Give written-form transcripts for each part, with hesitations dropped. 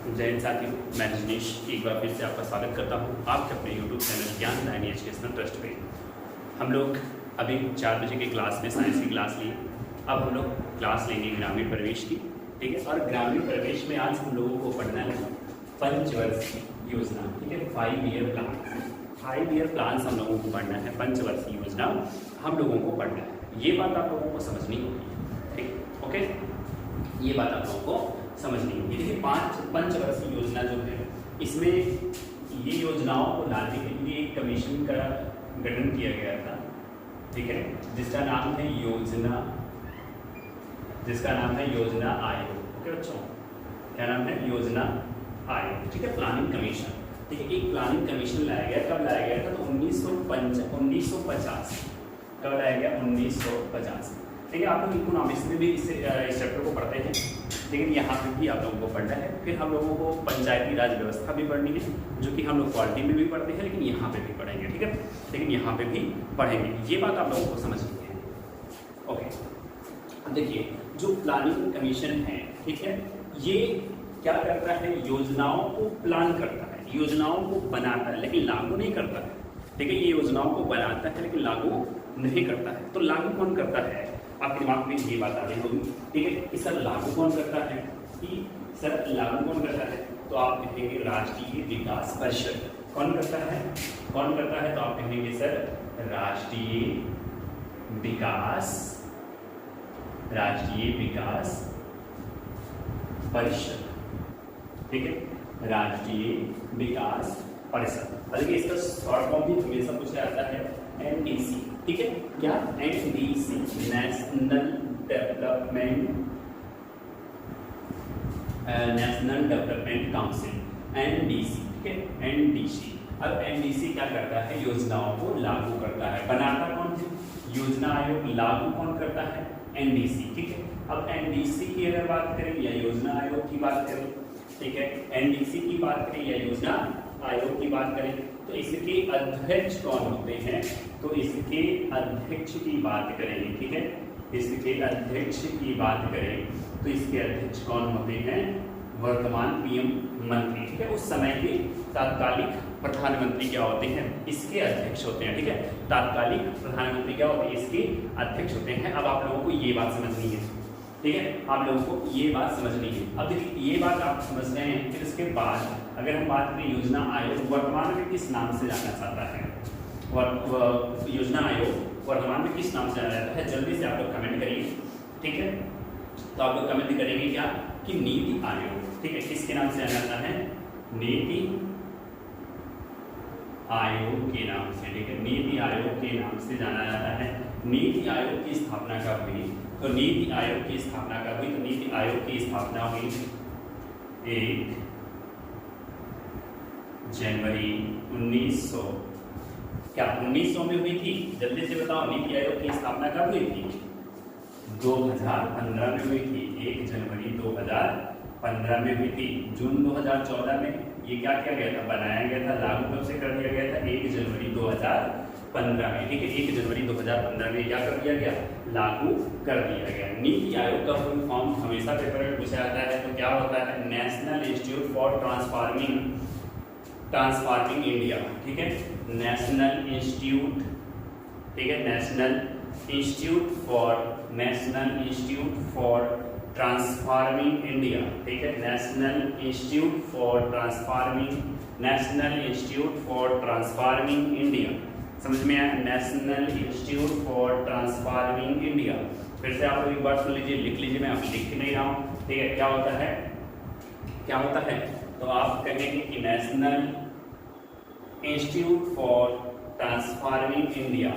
जय हिंद साथियों, मैं रजनीश एक बार फिर से आपका स्वागत करता हूं आपके अपने यूट्यूब चैनल ज्ञान दायनी एजुकेशनल ट्रस्ट पे। हम लोग अभी 4 बजे की क्लास में साइंस की क्लास लिए। अब हम लोग क्लास लेंगे ग्रामीण प्रवेश की, ठीक है। और ग्रामीण प्रवेश में आज हम लोगों को पढ़ना है पंचवर्षीय योजना, ठीक है। 5 ईयर प्लान, 5 ईयर प्लान हम लोगों को पढ़ना है। पंचवर्षीय योजना हम लोगों को पढ़ना है। ये बात आप लोगों को समझनी होगी, ठीक, ओके। ये बात आप लोगों को समझनी होगी। देखिए, पंचवर्षीय योजना जो है, इसमें ये योजनाओं को लाने के लिए एक कमीशन का गठन किया गया था, ठीक है, जिसका नाम है योजना आयोग। ओके बच्चों, क्या नाम है? योजना आयोग, ठीक है। प्लानिंग कमीशन, ठीक है। एक प्लानिंग कमीशन लाया गया। कब लाया गया था? तो 1950। कब लाया गया? 1950, ठीक है। आप लोग इकोनॉमिक्स में भी इस चैप्टर को पढ़ते हैं, लेकिन यहाँ पे भी आप लोगों को पढ़ना है। फिर हम लोगों को पंचायती राज व्यवस्था भी पढ़नी है, जो कि हम लोग क्वालिटी में भी पढ़ते हैं, लेकिन यहाँ पे भी पढ़ेंगे, ठीक है। लेकिन यहाँ पे भी पढ़ेंगे, ये बात आप लोगों को समझनी है, ओके। देखिए, जो प्लानिंग कमीशन है, ठीक है, ये क्या करता है? योजनाओं को प्लान करता है, योजनाओं को बनाता है, लेकिन लागू नहीं करता है, ठीक है। ये योजनाओं को बनाता है लेकिन लागू नहीं करता है। तो लागू कौन करता है? आपके दिमाग में ये बात आ रही होगी, ठीक है, कि सर लागू कौन करता है? कि सर लागू कौन करता है? तो आप कहेंगे राष्ट्रीय विकास परिषद। कौन करता है? कौन करता है? तो आप कहेंगे सर राष्ट्रीय विकास परिषद, ठीक है, राष्ट्रीय विकास परिषद। देखिए, इसका शॉर्ट फॉर्म भी हमेशा पूछा जाता है एनडीसी, ठीक है। क्या? NDC, national development council, NDC, ठीक है, एनडीसी। अब एनडीसी क्या करता है? योजनाओं को लागू करता है। बनाता कौन है? योजना आयोग। लागू कौन करता है? एनडीसी, ठीक है। अब एनडीसी की अगर बात करें या योजना आयोग की बात करें, ठीक है, एनडीसी की बात करें या योजना आयोग की बात करें, तो इसके अध्यक्ष कौन होते हैं? तो इसके अध्यक्ष की बात करेंगे, ठीक है। इसके अध्यक्ष की बात करें तो इसके अध्यक्ष कौन होते हैं? वर्तमान पीएम मंत्री, ठीक है। उस समय के तात्कालिक प्रधानमंत्री क्या होते हैं? इसके अध्यक्ष होते हैं, ठीक है। तात्कालिक प्रधानमंत्री क्या होते हैं? इसके अध्यक्ष होते हैं। अब आप लोगों को ये बात समझनी है, ठीक है, आप लोगों को ये बात समझनी है। अब देखिए, ये बात आप समझ रहे हैं। फिर इसके बाद अगर हम बात करें योजना आयोग वर्तमान में किस नाम से जाना चाहता है? योजना आयोग वर्तमान में किस नाम से जाना जाता है? जल्दी से आप लोग कमेंट करिए, ठीक है। तो आप लोग कमेंट करेंगे क्या? कि नीति आयोग, ठीक है। किसके नाम से जाना जाता है? नीति आयोग के नाम से, ठीक है। नीति आयोग के नाम से जाना जाता है। नीति आयोग की स्थापना कब हुई? तो नीति आयोग की स्थापना कब हुई? तो नीति आयोग की स्थापना हुई 1 जनवरी 1900, क्या 1900 में हुई थी? जल्दी से बताओ, नीति आयोग की स्थापना कब हुई थी? 2015 में हुई थी। 1 जनवरी 2015 में हुई थी। जून 2014 में ये क्या किया गया था? बनाया गया था। लागू कब से कर दिया गया था? 1 जनवरी 2015 में, ठीक है। 1 जनवरी 2015 में क्या कर दिया गया? लागू कर दिया गया। नीति आयोग का फुल फॉर्म हमेशा पेपर में पूछा जाता है, तो क्या होता है? National institute for transforming India, ठीक है। नेशनल इंस्टीट्यूट, ठीक है, national institute for transforming India, ठीक है। National institute for transforming India, समझ में आया? National institute for transforming India. फिर से आप लोग एक बार सुन लीजिए, लिख लीजिए, मैं अभी लिख नहीं रहा हूँ, ठीक है। क्या होता है? क्या होता है? तो आप कहेंगे कि national institute for transforming India.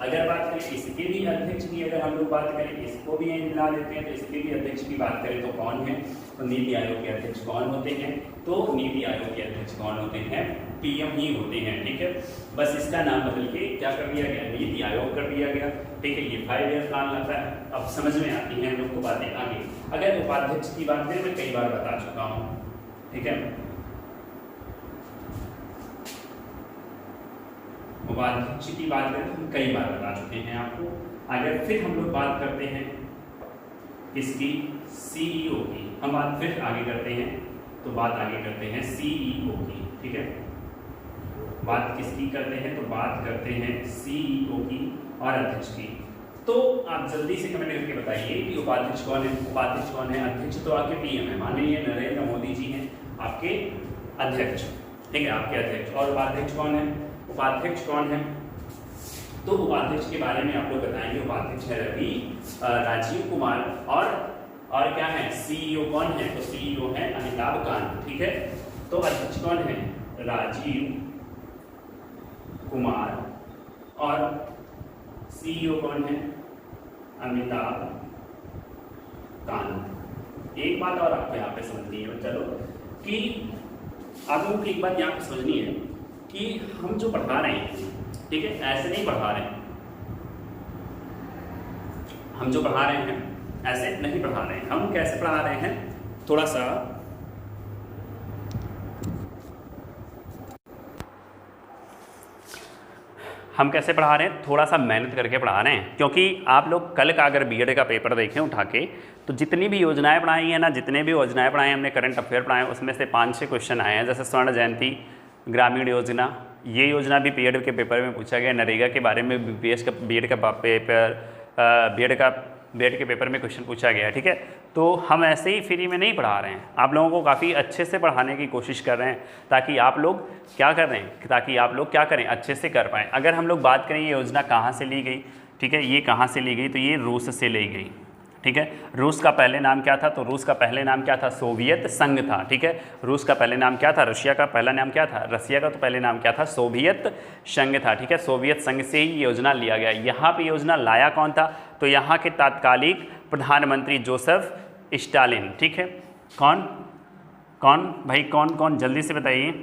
अगर बात करें इसके भी अध्यक्ष की, अगर हम लोग बात करें, इसको भी यहीं मिला देते हैं, तो इसके भी अध्यक्ष की बात करें तो कौन है? तो नीति आयोग के अध्यक्ष कौन होते हैं? तो नीति आयोग के अध्यक्ष कौन होते हैं? पीएम ही होते हैं, ठीक है। बस इसका नाम बदल के क्या कर दिया गया? नीति आयोग कर दिया गया, ठीक है। ये 5 ईयर प्लान लाता है। अब समझ में आती है हम लोग को बातें आगे। अगर उपाध्यक्ष की बात करें, मैं कई बार बता चुका हूँ, ठीक है। उपाध्यक्ष की बात करें तो हम कई बार बता चुके हैं आपको। अगर फिर हम लोग बात करते हैं किसकी? सीईओ की। हम बात फिर आगे करते हैं तो बात आगे करते हैं सीईओ की, ठीक है। बात किसकी करते हैं, तो बात करते हैं सीईओ की और अध्यक्ष की। तो आप जल्दी से कमेंट करके बताइए कि उपाध्यक्ष कौन है। उपाध्यक्ष कौन है? अध्यक्ष तो आपके पीएम है, माननीय नरेंद्र मोदी जी हैं आपके अध्यक्ष, ठीक है, आपके अध्यक्ष। और उपाध्यक्ष कौन है? उपाध्यक्ष कौन है? तो उपाध्यक्ष के बारे में आप लोग बताएंगे। उपाध्यक्ष है राजीव कुमार। और क्या है? सीईओ कौन है? तो सीईओ है अमिताभ कांत, ठीक है। तो अध्यक्ष कौन है? राजीव कुमार। और सीईओ कौन है? अमिताभ कांत। एक बात और आपको यहाँ पे समझनी है चलो, कि आप लोगों को एक बात यहाँ पे समझनी है कि हम जो पढ़ा रहे हैं, ठीक है, ऐसे नहीं पढ़ा रहे हैं। हम जो पढ़ा रहे हैं ऐसे नहीं पढ़ा रहे हैं। हम कैसे पढ़ा रहे हैं? थोड़ा सा हम कैसे पढ़ा रहे हैं? थोड़ा सा मेहनत करके पढ़ा रहे हैं, क्योंकि आप लोग कल का अगर बीएड का पेपर देखें उठा के, तो जितनी भी योजनाएं पढ़ाई हैं ना, जितने भी योजनाएं पढ़ाई हमने, करंट अफेयर पढ़ाए, उसमें से 5-6 क्वेश्चन आए हैं। जैसे स्वर्ण जयंती, ग्रामीण योजना, ये योजना भी बीएड के पेपर में पूछा गया। नरेगा के बारे में बीएड के पेपर में क्वेश्चन पूछा गया, ठीक है। तो हम ऐसे ही फ्री में नहीं पढ़ा रहे हैं, आप लोगों को काफ़ी अच्छे से पढ़ाने की कोशिश कर रहे हैं, ताकि आप लोग क्या कर रहे हैं, ताकि आप लोग क्या करें, अच्छे से कर पाएँ। अगर हम लोग बात करें ये योजना कहाँ से ली गई, ठीक है, ये कहाँ से ली गई, तो ये रूस से ली गई, ठीक है। रूस का पहले नाम क्या था? तो रूस का पहले नाम क्या था? सोवियत संघ था, ठीक है। रूस का पहले नाम क्या था? रशिया का पहला नाम क्या था? रशिया का तो पहले नाम क्या था? सोवियत संघ था, ठीक है। सोवियत संघ से ही योजना लिया गया। यहाँ पे योजना लाया कौन था? तो यहाँ के तात्कालिक प्रधानमंत्री जोसेफ स्टालिन, ठीक है। कौन कौन भाई, कौन कौन जल्दी से बताइए?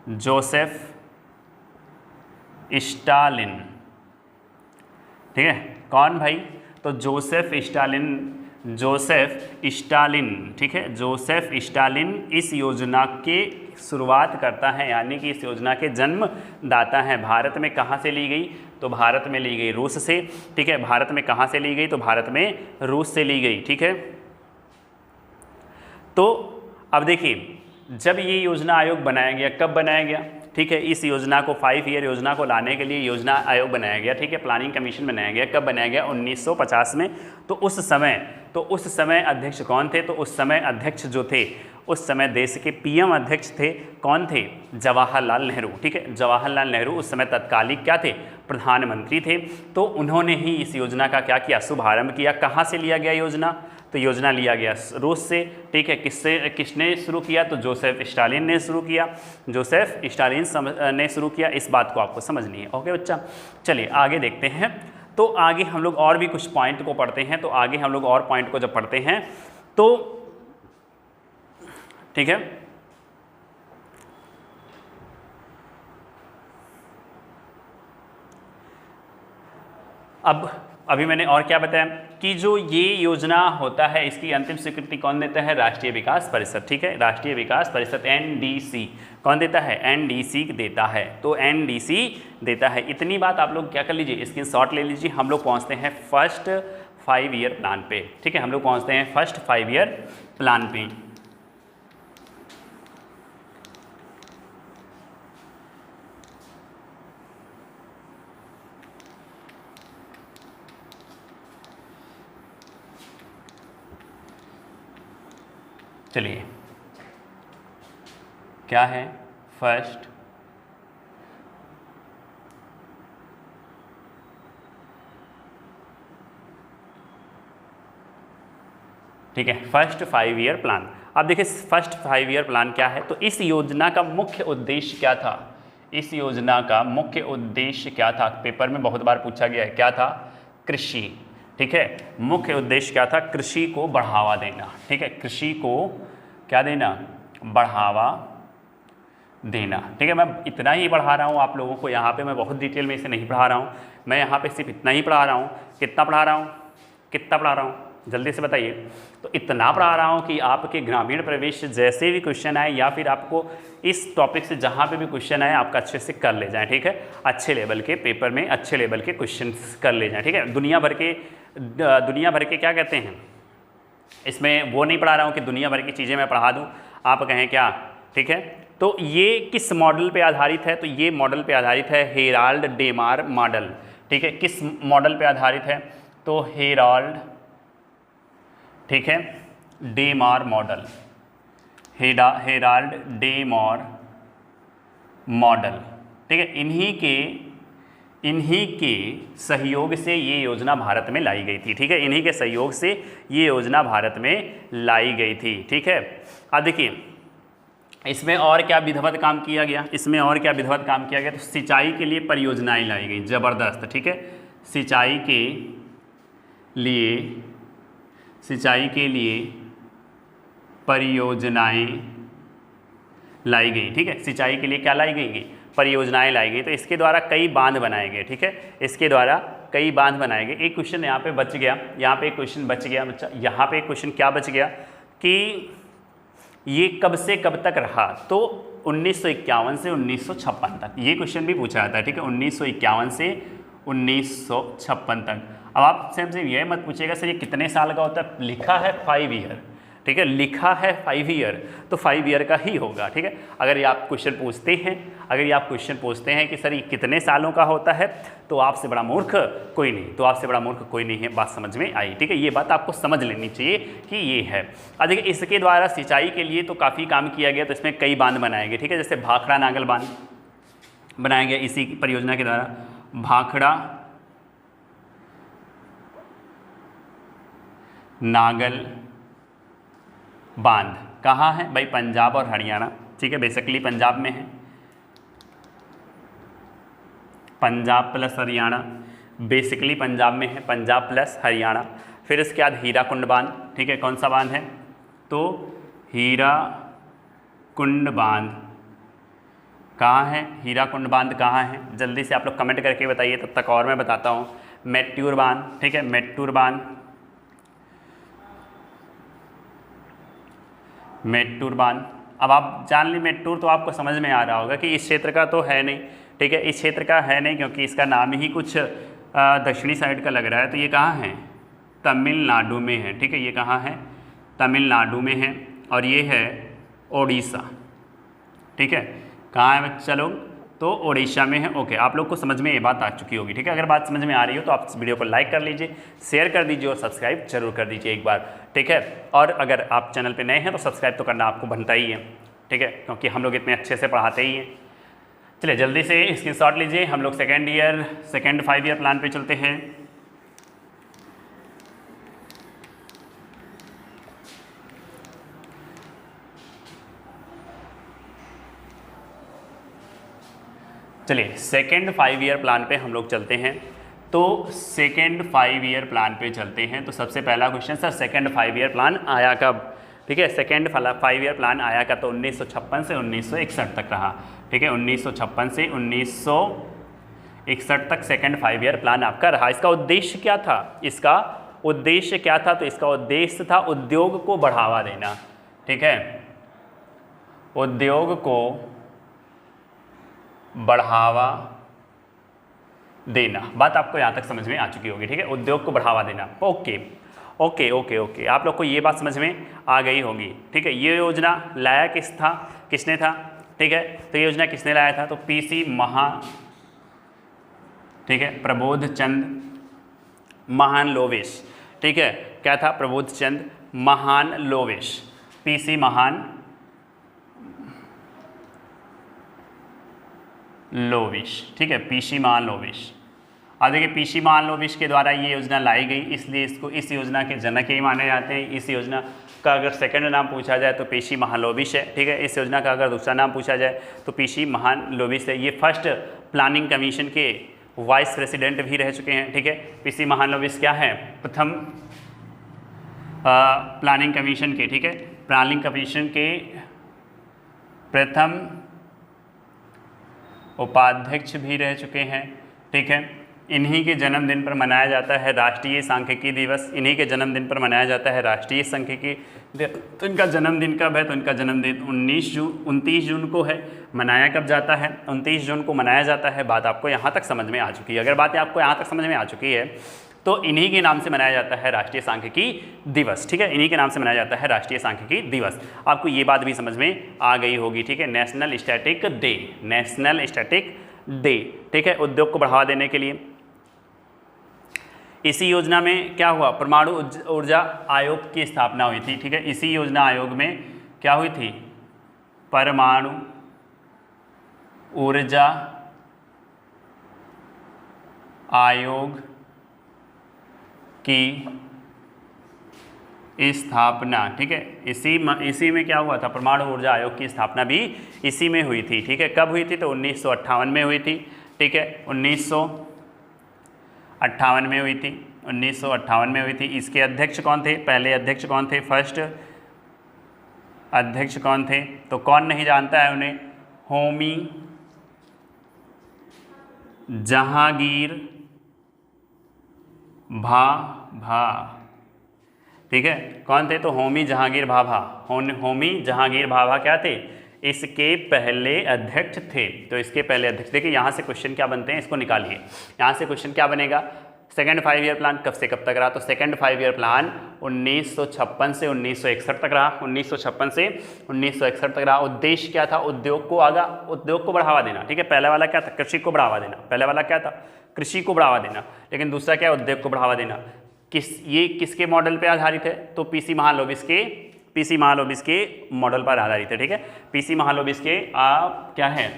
जोसेफ स्टालिन, ठीक है। कौन भाई? तो जोसेफ स्टालिन, ठीक है। जोसेफ स्टालिन इस योजना के शुरुआत करता है, यानी कि इस योजना के जन्मदाता हैं। भारत में कहाँ से ली गई? तो भारत में ली गई रूस से, ठीक है। भारत में कहाँ से ली गई? तो भारत में रूस से ली गई, ठीक है। तो अब देखिए, जब ये योजना आयोग बनाया गया, कब बनाया गया, ठीक है। इस योजना को 5 ईयर योजना को लाने के लिए योजना आयोग बनाया गया, ठीक है। प्लानिंग कमीशन बनाया गया। कब बनाया गया? 1950 में। तो उस समय अध्यक्ष कौन थे? तो उस समय अध्यक्ष जो थे, उस समय देश के पीएम अध्यक्ष थे, कौन थे? जवाहरलाल नेहरू, ठीक है। जवाहरलाल नेहरू उस समय तत्कालिक क्या थे? प्रधानमंत्री थे। तो उन्होंने ही इस योजना का क्या किया? शुभारंभ किया। कहाँ से लिया गया योजना? तो योजना लिया गया रूस से, ठीक है। किसने शुरू किया? तो जोसेफ स्टालिन ने शुरू किया। जोसेफ स्टालिन ने शुरू किया। इस बात को आपको समझनी है, ओके बच्चा। चलिए आगे देखते हैं। तो आगे हम लोग और भी कुछ पॉइंट को पढ़ते हैं। तो आगे हम लोग और पॉइंट को जब पढ़ते हैं तो ठीक है, अब अभी मैंने और क्या बताया कि जो ये योजना होता है, इसकी अंतिम स्वीकृति कौन देता है? राष्ट्रीय विकास परिषद, ठीक है। राष्ट्रीय विकास परिषद एनडीसी कौन देता है? एनडीसी देता है। तो एनडीसी देता है। इतनी बात आप लोग क्या कर लीजिए, स्क्रीनशॉट ले लीजिए। हम लोग पहुंचते हैं फर्स्ट 5 ईयर प्लान पे, ठीक है। हम लोग पहुंचते हैं फर्स्ट 5 ईयर प्लान पे। चलिए, क्या है फर्स्ट ठीक है, फर्स्ट 5 ईयर प्लान। अब देखिए फर्स्ट 5 ईयर प्लान क्या है। तो इस योजना का मुख्य उद्देश्य क्या था? इस योजना का मुख्य उद्देश्य क्या था? पेपर में बहुत बार पूछा गया है। क्या था? कृषि, ठीक है। मुख्य उद्देश्य क्या था? कृषि को बढ़ावा देना, ठीक है। कृषि को क्या देना? बढ़ावा देना, ठीक है। मैं इतना ही पढ़ा रहा हूँ आप लोगों को, यहाँ पे मैं बहुत डिटेल में इसे नहीं पढ़ा रहा हूँ। मैं यहाँ पे सिर्फ इतना ही पढ़ा रहा हूँ। कितना पढ़ा रहा हूँ? कितना पढ़ा रहा हूँ? जल्दी से बताइए। तो इतना पढ़ा रहा हूँ कि आपके ग्रामीण प्रवेश जैसे भी क्वेश्चन आए, या फिर आपको इस टॉपिक से जहाँ पे भी क्वेश्चन आए, आपका अच्छे से कर ले जाएं, ठीक है। अच्छे लेवल के पेपर में अच्छे लेवल के क्वेश्चन कर ले जाएं, ठीक है। दुनिया भर के क्या कहते हैं, इसमें वो नहीं पढ़ा रहा हूँ कि दुनिया भर की चीज़ें मैं पढ़ा दूँ। आप कहें क्या, ठीक है। तो ये किस मॉडल पे आधारित है, तो ये मॉडल पे आधारित है हेराल्ड डेमार मॉडल, ठीक है। किस मॉडल पे आधारित है, तो हेराल्ड, ठीक है, DeMar model, Herald DeMar model, ठीक है। इन्हीं के सहयोग से ये योजना भारत में लाई गई थी, ठीक है। इन्हीं के सहयोग से ये योजना भारत में लाई गई थी, ठीक है। अब देखिए इसमें और क्या विधिवत काम किया गया, इसमें और क्या विधिवत काम किया गया, तो सिंचाई के लिए परियोजनाएं लाई गई, ज़बरदस्त, ठीक है। सिंचाई के लिए परियोजनाएं लाई गई, ठीक है। सिंचाई के लिए क्या लाई गई, परियोजनाएं लाई गई। तो इसके द्वारा कई बांध बनाए गए, ठीक है। इसके द्वारा कई बांध बनाए गए। एक क्वेश्चन यहाँ पे बच गया, यहाँ पे एक क्वेश्चन बच गया बच्चा, यहाँ पे एक क्वेश्चन क्या बच गया कि ये कब से कब तक रहा, तो 1951 से 1956 तक, ये क्वेश्चन भी पूछा जाता है, ठीक है। 1951 से 1956 तक। अब आप हमसे ये मत पूछिएगा सर ये कितने साल का होता है, लिखा है 5 ईयर, ठीक है, लिखा है 5 ईयर, तो 5 ईयर का ही होगा, ठीक है। अगर ये आप क्वेश्चन पूछते हैं कि सर ये कितने सालों का होता है, तो आपसे बड़ा मूर्ख कोई नहीं, है। बात समझ में आई, ठीक है। ये बात आपको समझ लेनी चाहिए कि ये है। अब देखिए इसके द्वारा सिंचाई के लिए तो काफ़ी काम किया गया, तो इसमें कई बांध बनाए गए, ठीक है। जैसे भाखड़ा नागल बांध बनाया गया इसी परियोजना के द्वारा, भाखड़ा नागल बांध कहाँ है भाई, पंजाब और हरियाणा, ठीक है। बेसिकली पंजाब में है, पंजाब प्लस हरियाणा, बेसिकली पंजाब में है, पंजाब प्लस हरियाणा। फिर इसके बाद हीराकुंड बांध, ठीक है। कौन सा बांध है, तो हीराकुंड बांध कहाँ है, हीराकुंड बांध कहाँ है, जल्दी से आप लोग कमेंट करके बताइए, तब तक और मैं बताता हूँ। मेट्टूर बांध, ठीक है, मेट्टूर बांध। अब आप जान ली मेट्टूर, तो आपको समझ में आ रहा होगा कि इस क्षेत्र का तो है नहीं, ठीक है, इस क्षेत्र का है नहीं, क्योंकि इसका नाम ही कुछ दक्षिणी साइड का लग रहा है। तो ये कहाँ है, तमिलनाडु में है, ठीक है। ये कहाँ है, तमिलनाडु में है, और ये है ओडिशा, ठीक है। कहाँ है बच्चा लोग, तो ओडिशा में है। ओके, आप लोग को समझ में ये बात आ चुकी होगी, ठीक है। अगर बात समझ में आ रही हो तो आप इस वीडियो को लाइक कर लीजिए, शेयर कर दीजिए और सब्सक्राइब जरूर कर दीजिए एक बार, ठीक है। और अगर आप चैनल पे नए हैं तो सब्सक्राइब तो करना आपको बनता ही है, ठीक है, क्योंकि हम लोग इतने अच्छे से पढ़ाते ही हैं। चलिए जल्दी से स्क्रीनशॉट लीजिए, हम लोग सेकेंड 5 ईयर प्लान पे चलते हैं। चलिए सेकेंड 5 ईयर प्लान पे हम लोग चलते हैं। तो सेकेंड 5 ईयर प्लान पे चलते हैं, तो सबसे पहला question sir second 5 year plan आया कब, ठीक है। सेकेंड 5 ईयर प्लान आया कब, तो 1956 से 1961 तक रहा, ठीक है। 1956 से 1961 तक सेकेंड 5 ईयर प्लान आपका रहा। इसका उद्देश्य क्या था, तो इसका उद्देश्य था उद्योग को बढ़ावा देना, ठीक है, उद्योग को बढ़ावा देना। बात आपको यहाँ तक समझ में आ चुकी होगी, ठीक है, उद्योग को बढ़ावा देना। ओके, आप लोग को ये बात समझ में आ गई होगी, ठीक है। ये योजना लाया किसने था, ठीक है। तो ये योजना किसने लाया था, तो पीसी महान, ठीक है, प्रबोध चंद महानलोविश, ठीक है। क्या था, प्रबोध चंद महानलोविश, पीसी महानलोविश, ठीक है, पीसी महानलोविश। अब देखिए पीसी महानलोविश के द्वारा ये योजना लाई गई, इसलिए इसको इस योजना के जनक ही माने जाते हैं। इस योजना का अगर सेकंड नाम पूछा जाए तो पीसी महानलोविश है, ठीक है। इस योजना का अगर दूसरा नाम पूछा जाए तो पीसी महानलोविश है। ये फर्स्ट प्लानिंग कमीशन के वाइस प्रेसिडेंट भी रह चुके हैं, ठीक है। पीसी महानलोविश क्या है, प्रथम प्लानिंग कमीशन के, ठीक है, प्लानिंग कमीशन के प्रथम उपाध्यक्ष भी रह चुके हैं, ठीक है। इन्हीं के जन्मदिन पर मनाया जाता है राष्ट्रीय सांख्यिकी दिवस, इन्हीं के जन्मदिन पर मनाया जाता है राष्ट्रीय सांख्यिकी दिवस। तो इनका जन्मदिन कब है, तो इनका जन्मदिन 29 जून को है। मनाया कब जाता है, 29 जून को मनाया जाता है। बात आपको यहाँ तक समझ में आ चुकी है। अगर बात आपको यहाँ तक समझ में आ चुकी है तो इन्हीं के नाम से मनाया जाता है राष्ट्रीय सांख्यिकी दिवस। ठीक है, इन्हीं के नाम से मनाया जाता है राष्ट्रीय सांख्यिकी दिवस। आपको ये बात भी समझ में आ गई होगी। ठीक है, national static day, national static day. ठीक है, उद्योग को बढ़ावा देने के लिए इसी योजना में क्या हुआ, परमाणु ऊर्जा आयोग की स्थापना हुई थी। ठीक है, इसी योजना आयोग में क्या हुई थी, परमाणु ऊर्जा आयोग की स्थापना। ठीक है, इसी में क्या हुआ था, परमाणु ऊर्जा आयोग की स्थापना भी इसी में हुई थी। ठीक है, कब हुई थी, तो 1958 में हुई थी। ठीक है, 1958 में हुई थी, 1958 में हुई थी। इसके अध्यक्ष कौन थे, पहले अध्यक्ष कौन थे, फर्स्ट अध्यक्ष कौन थे, तो कौन नहीं जानता है उन्हें, होमी जहांगीर भाभा। ठीक है, कौन थे, तो होमी जहांगीर भाभा। होमी जहांगीर भाभा क्या थे, इसके पहले अध्यक्ष थे। तो इसके पहले अध्यक्ष, देखिए यहाँ से क्वेश्चन क्या बनते हैं, इसको निकालिए। यहाँ से क्वेश्चन क्या बनेगा, सेकंड 5 ईयर प्लान कब से कब तक रहा, तो सेकंड 5 ईयर प्लान 1956 से 1961 तक रहा। 1956 से 1961 तक रहा। उद्देश्य क्या था, उद्योग को बढ़ावा देना। ठीक है, पहले वाला क्या था, कृषि को बढ़ावा देना। पहले वाला क्या था, कृषि को बढ़ावा देना, लेकिन दूसरा क्या, उद्योग को बढ़ावा देना। ये किसके मॉडल पे आधारित है, तो पीसी महालोबिस के मॉडल पर आधारित है। ठीक है, पीसी महालोबिस के क्या है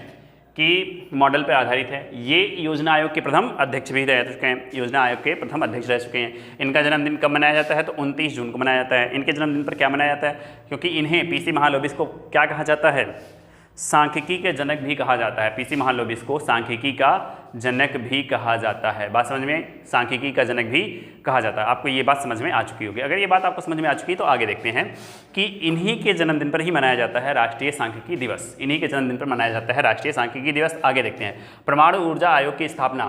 कि मॉडल पर आधारित है। ये योजना आयोग के प्रथम अध्यक्ष भी रह चुके हैं, योजना आयोग के प्रथम अध्यक्ष रह चुके हैं। इनका जन्मदिन कब मनाया जाता है, तो 29 जून को मनाया जाता है। इनके जन्मदिन पर क्या मनाया जाता है, क्योंकि इन्हें पीसी महालोबिस को क्या कहा जाता है, सांख्यिकी के जनक भी कहा जाता है। पीसी महालोबिस को सांख्यिकी का जनक भी कहा जाता है। बात समझ में, सांख्यिकी का जनक भी कहा जाता है। आपको ये बात समझ में आ चुकी होगी। अगर ये बात आपको समझ में आ चुकी तो आगे देखते हैं कि इन्हीं के जन्मदिन पर ही मनाया जाता है राष्ट्रीय सांख्यिकी दिवस। इन्हीं के जन्मदिन पर मनाया जाता है राष्ट्रीय सांख्यिकी दिवस। आगे देखते हैं, परमाणु ऊर्जा आयोग की स्थापना।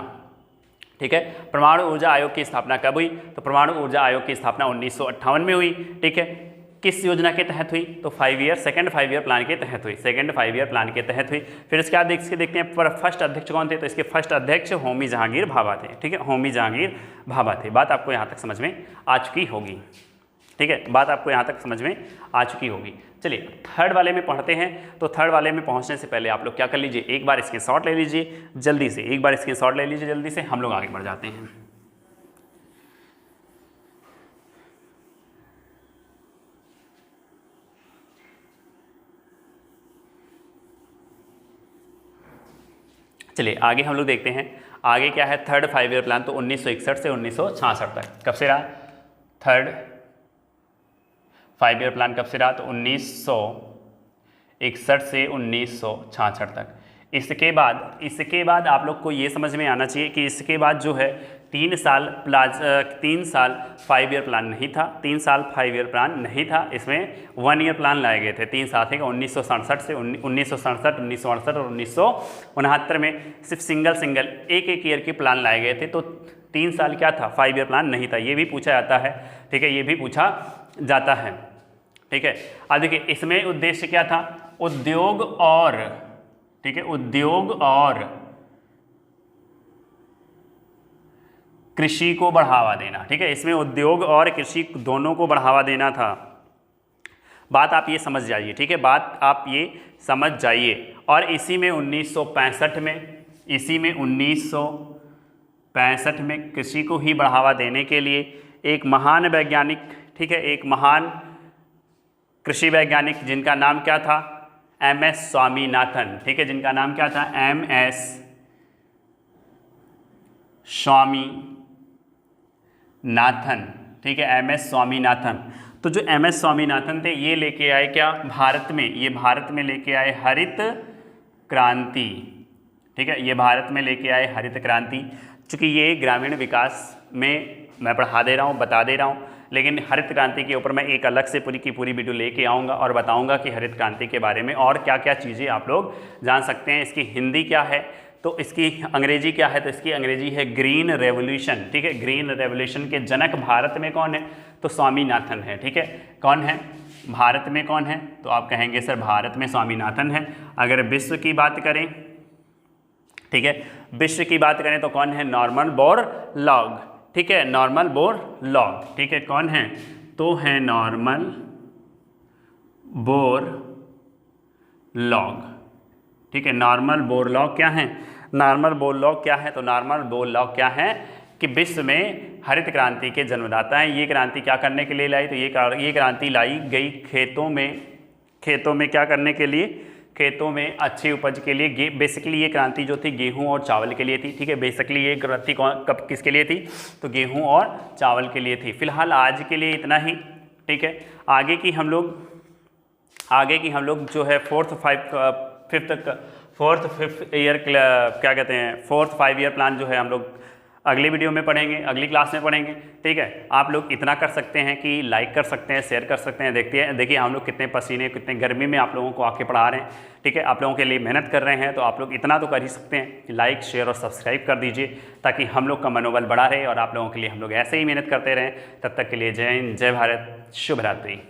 ठीक है, परमाणु ऊर्जा आयोग की स्थापना कब हुई, तो परमाणु ऊर्जा आयोग की स्थापना 1958 में हुई। ठीक है, किस योजना के तहत हुई, तो सेकंड 5 ईयर प्लान के तहत हुई। सेकंड 5 ईयर प्लान के तहत हुई। फिर इसके बाद देखते हैं पर फर्स्ट अध्यक्ष कौन थे, तो इसके फर्स्ट अध्यक्ष होमी जहांगीर भाभा थे। ठीक है, होमी जहांगीर भाभा थे। बात आपको यहाँ तक समझ में आ चुकी होगी। ठीक है, बात आपको यहाँ तक समझ में आ चुकी होगी। चलिए थर्ड वाले में पढ़ते हैं। तो थर्ड वाले में पहुँचने से पहले आप लोग क्या कर लीजिए, एक बार स्क्रीनशॉट ले लीजिए जल्दी से, एक बार स्क्रीनशॉट ले लीजिए जल्दी से, हम लोग आगे बढ़ जाते हैं। चलिए आगे हम लोग देखते हैं, आगे क्या है, थर्ड 5 ईयर प्लान तो 1961 से 1966 तक। कब से रहा, थर्ड 5 ईयर प्लान कब से रहा, तो 1961 से 1966 तक। इसके बाद आप लोग को ये समझ में आना चाहिए कि इसके बाद जो है 3 साल 5 ईयर प्लान नहीं था, 3 साल 5 ईयर प्लान नहीं था। इसमें 1 ईयर प्लान लाए गए थे। 3 साल थे, 1967 से 1967, 1968 और 1969 में सिर्फ सिंगल एक ईयर के प्लान लाए गए थे। तो 3 साल क्या था, 5 ईयर प्लान नहीं था। ये भी पूछा जाता है। ठीक है, ये भी पूछा जाता है। ठीक है, अब देखिए इसमें उद्देश्य क्या था, उद्योग और, ठीक है, उद्योग और कृषि को बढ़ावा देना। ठीक है, इसमें उद्योग और कृषि दोनों को बढ़ावा देना था। बात आप ये समझ जाइए। ठीक है, बात आप ये समझ जाइए। और इसी में 1965 में कृषि को ही बढ़ावा देने के लिए एक महान वैज्ञानिक, ठीक है, एक महान कृषि वैज्ञानिक जिनका नाम क्या था, MS स्वामीनाथन। ठीक है, जिनका नाम क्या था, MS स्वामीनाथन। ठीक है, MS स्वामीनाथन। तो जो MS स्वामीनाथन थे ये लेके आए क्या, भारत में लेके आए हरित क्रांति। ठीक है, ये भारत में लेके आए हरित क्रांति। चूँकि ये ग्रामीण विकास में मैं पढ़ा दे रहा हूँ, बता दे रहा हूँ, लेकिन हरित क्रांति के ऊपर मैं एक अलग से पूरी की पूरी वीडियो लेके आऊँगा और बताऊँगा कि हरित क्रांति के बारे में और क्या क्या चीज़ें आप लोग जान सकते हैं। इसकी हिंदी क्या है, तो इसकी अंग्रेजी क्या है, तो इसकी अंग्रेजी है ग्रीन रेवोल्यूशन। ठीक है, ग्रीन रेवोल्यूशन के जनक भारत में कौन है, तो स्वामीनाथन है। ठीक है, कौन है, भारत में कौन है, तो आप कहेंगे सर भारत में स्वामीनाथन है। अगर विश्व की बात करें, ठीक है, विश्व की बात करें तो कौन है, नॉर्मन बोरलॉग। ठीक है, नॉर्मल बोर लॉग, ठीक है, कौन है, तो है नॉर्मल बोर लॉग, ठीक है। नॉर्मल बोर लॉग क्या है, नॉर्मल बोर लॉग क्या है, तो नॉर्मल बोर लॉग क्या है कि विश्व में हरित क्रांति के जन्मदाता हैं। ये क्रांति क्या करने के लिए लाई, तो ये क्रांति लाई गई खेतों में क्या करने के लिए, खेतों में अच्छी उपज के लिए। बेसिकली ये क्रांति जो थी गेहूं और चावल के लिए थी, ठीक है। बेसिकली ये क्रांति कब किसके लिए थी, तो गेहूं और चावल के लिए थी। फिलहाल आज के लिए इतना ही, ठीक है। आगे की हम लोग जो है फोर्थ 5 ईयर क्या कहते हैं, फोर्थ 5 ईयर प्लान जो है हम लोग अगली वीडियो में पढ़ेंगे, अगली क्लास में पढ़ेंगे, ठीक है। आप लोग इतना कर सकते हैं कि लाइक कर सकते हैं, शेयर कर सकते हैं। देखिए हम लोग कितने पसीने, कितने गर्मी में आप लोगों को आके पढ़ा रहे हैं, ठीक है। आप लोगों के लिए मेहनत कर रहे हैं, तो आप लोग इतना तो कर ही सकते हैं कि लाइक, शेयर और सब्सक्राइब कर दीजिए, ताकि हम लोग का मनोबल बढ़ा रहे और आप लोगों के लिए हम लोग ऐसे ही मेहनत करते रहें। तब तक के लिए जय हिंद, जय भारत, शुभ रात्रि।